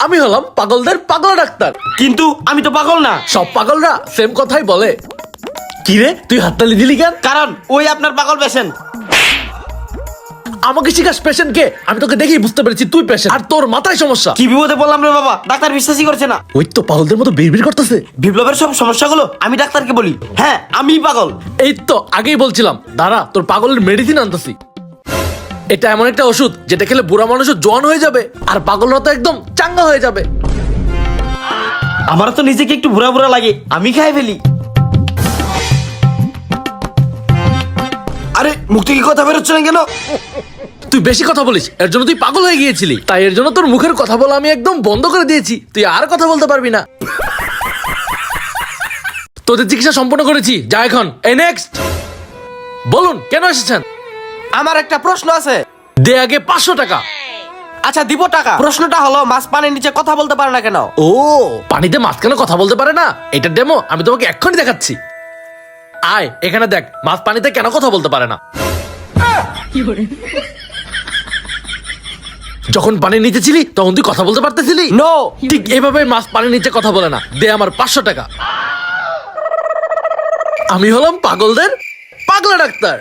আমি হলাম পাগলদের পাগলা ডাক্তার। কিন্তু আমি তো পাগল না। সব পাগলরা সেম কথাই বলে। কি রে, তুই হাততালি দিলি কেন? কারণ ওই আপনার পাগল পেশেন্ট। আমাকে শিখাস পেশেন্ট কে? আমি তোকে দেখেই বুঝতে পেরেছি তুই পেশেন্ট, আর তোর মাথায় সমস্যা। কি বিপদে বললাম রে বাবা, ডাক্তার বিশ্বাসই করছে না। ওই তো পাগলদের মতো বিড়বিড় করতেছে। বিপ্লবের সব সমস্যাগুলো আমি ডাক্তারকে বলি। হ্যাঁ, আমি পাগল। এই তো আগেই বলছিলাম, দাঁড়া তোর পাগলের মেডিসিন আনতেছি। এটা এমন একটা ওষুধ যেটা খেলে বুড়া মানুষও জোয়ান হয়ে যাবে, আর পাগলরা তো একদম চাঙ্গা হয়ে যাবে। আমার তো নিজেকে একটু বুড়া বুড়া লাগে, আমি খাই ফেলি। আরে মুখ থেকে কথা বেরোচ্ছে না কেন? তুই বেশি কথা বলিস, এর জন্য তুই পাগল হয়ে গিয়েছিলি। তাই এর জন্য তোর মুখের কথা বলা আমি একদম বন্ধ করে দিয়েছি। তুই আর কথা বলতে পারবি না। তোদের চিকিৎসা সম্পন্ন করেছি, যা এখন। এই নেক্সট বলুন কেন এসেছেন? আমার একটা প্রশ্ন আছে। দে আগে 500 টাকা। আচ্ছা দিব টাকা। প্রশ্নটা হলো মাছ পানির নিচে কথা বলতে পারে না কেন? ও, পানিতে মাছ কেন কথা বলতে পারে না? এটা ডেমো আমি তোমাকে এক্ষুনি দেখাচ্ছি। আয় এখানে দেখ, মাছ পানিতে কেন কথা বলতে পারে না। যখন পানির নিচে ছিলি তখন তুই কথা বলতে পারতেছিলি? নো। ঠিক এভাবে মাছ পানির নিচে কথা বলে না। দে আমার 500 টাকা। আমি হলাম পাগলদের পাগলা ডাক্তার।